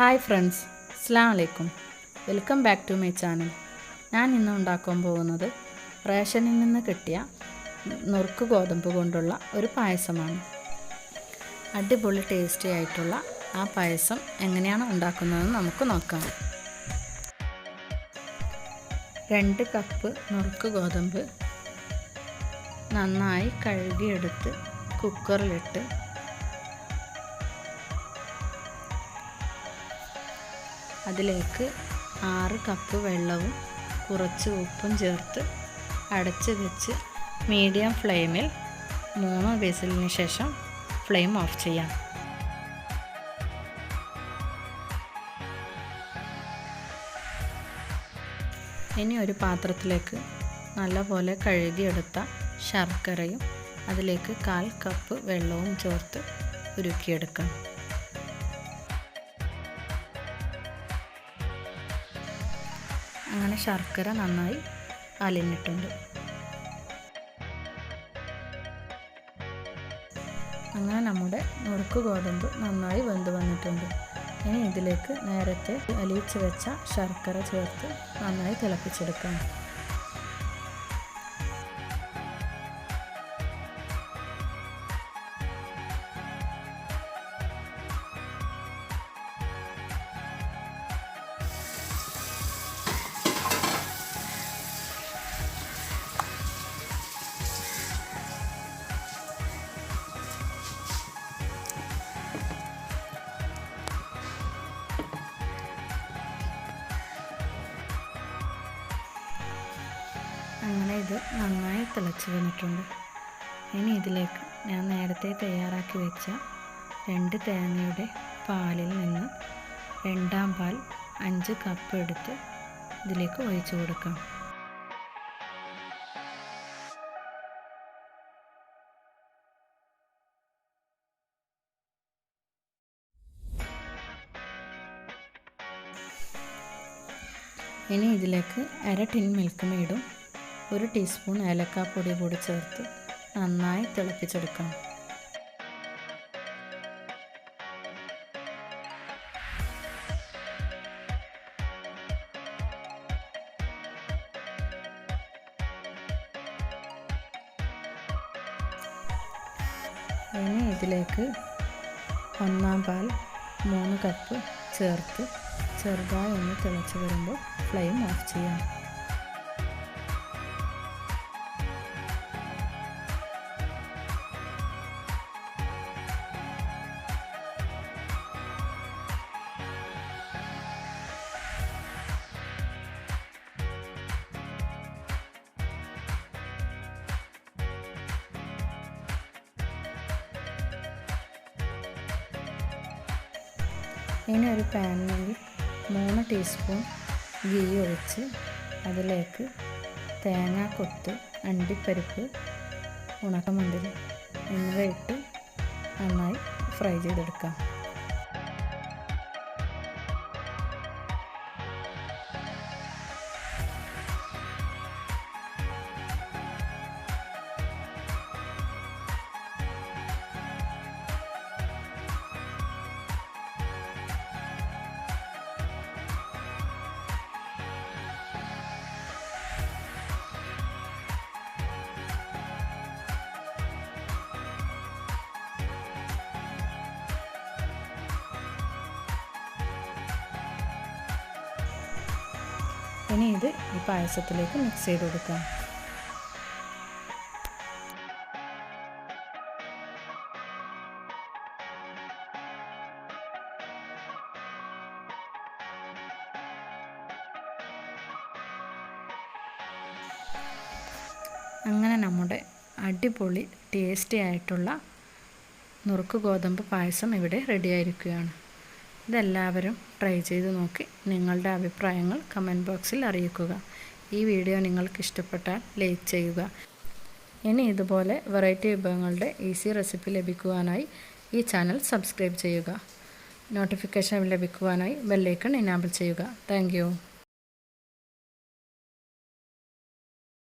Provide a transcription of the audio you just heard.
Hi friends, അസ്സലാമു അലൈക്കും. Welcome back to my channel. ഞാൻ ഇന്ന് ഉണ്ടാക്കാൻ പോകുന്നത് റേഷനിൽ നിന്ന് കിട്ടിയ നുറുക്ക് ഗോതമ്പ് കൊണ്ടുള്ള ഒരു പായസമാണ്. അടിപൊളി ടേസ്റ്റി ആയിട്ടുള്ള ആ പായസം എങ്ങനെയാണ് ഉണ്ടാക്കുന്നതെന്ന് നമുക്ക് നോക്കാം. 2 കപ്പ് നുറുക്ക് ഗോതമ്പ് നന്നായി കഴുകിയെടുത്ത് കുക്കറിലിട്ട് അതിലേക്ക് 6 കപ്പ് വെള്ളവും കുറച്ച് ഉപ്പും ചേർത്ത് അടച്ച് വെച്ച് മീഡിയം ഫ്ലെയിമിൽ 3 വിസിലിന് ശേഷം ഫ്ലെയിം ഓഫ് ചെയ്യാം. ഇനി ഒരു പാത്രത്തിലേക്ക് നല്ലപോലെ കഴുകിയെടുത്ത ശർക്കരയും അതിലേക്ക് 1/4 കപ്പ് വെള്ളവും ചേർത്ത് ഉരുക്കിയെടുക്കാം. അങ്ങനെ ശർക്കര നന്നായി അലിഞ്ഞിട്ടുണ്ട്. അങ്ങനെ നമ്മുടെ നുറുക്ക് ഗോതമ്പ് നന്നായി വെന്ത് വന്നിട്ടുണ്ട്. ഇനി ഇതിലേക്ക് നേരത്തെ അലിയിച്ച് വെച്ച ശർക്കര ചേർത്ത് നന്നായി തിളപ്പിച്ചെടുക്കാം. അങ്ങനെ ഇത് നന്നായി തിളച്ച് വന്നിട്ടുണ്ട്. ഇനി ഇതിലേക്ക് ഞാൻ നേരത്തെ തയ്യാറാക്കി വെച്ച 2 തേങ്ങയുടെ പാലിൽ നിന്ന് 2ാം പാൽ 5 കപ്പ് എടുത്ത് ഇതിലേക്ക് ഒഴിച്ചു കൊടുക്കാം. ഇനി ഇതിലേക്ക് 1/2 ടിൻ മിൽക്ക് മെയ്ഡും 1 ടീസ്പൂൺ ഏലക്കാപ്പൊടി കൂടി ചേർത്ത് നന്നായി തിളപ്പിച്ചെടുക്കാം. ഇനി ഇതിലേക്ക് 1ാം പാൽ 3 കപ്പ് ചേർത്ത് ചെറുതായി ഒന്ന് തിളച്ച് വരുമ്പോൾ ഫ്ലെയിം ഓഫ് ചെയ്യാം. ഇനി ഒരു പാനിൽ 3 ടീസ്പൂൺ ഗീ ഒഴിച്ച് അതിലേക്ക് തേങ്ങാക്കൊത്ത്, അണ്ടിപ്പരിപ്പ്, ഉണക്കമുന്തിരി എന്നിവ ഇട്ട് നന്നായി ഫ്രൈ ചെയ്തെടുക്കാം. ഇനി ഇത് ഈ പായസത്തിലേക്ക് മിക്സ് ചെയ്ത് കൊടുക്കാം. അങ്ങനെ നമ്മുടെ അടിപൊളി ടേസ്റ്റി ആയിട്ടുള്ള നുറുക്ക് ഗോതമ്പ് പായസം ഇവിടെ റെഡിയായിരിക്കുകയാണ്. ഇതെല്ലാവരും ട്രൈ ചെയ്ത് നോക്കി നിങ്ങളുടെ അഭിപ്രായങ്ങൾ കമൻറ്റ് ബോക്സിൽ അറിയിക്കുക. ഈ വീഡിയോ നിങ്ങൾക്ക് ഇഷ്ടപ്പെട്ടാൽ ലൈക്ക് ചെയ്യുക. ഇനി ഇതുപോലെ വെറൈറ്റി വിഭവങ്ങളുടെ ഈസി റെസിപ്പി ലഭിക്കുവാനായി ഈ ചാനൽ സബ്സ്ക്രൈബ് ചെയ്യുക. നോട്ടിഫിക്കേഷൻ ലഭിക്കുവാനായി ബെൽ ഐക്കൺ എനാബിൾ ചെയ്യുക. Thank you.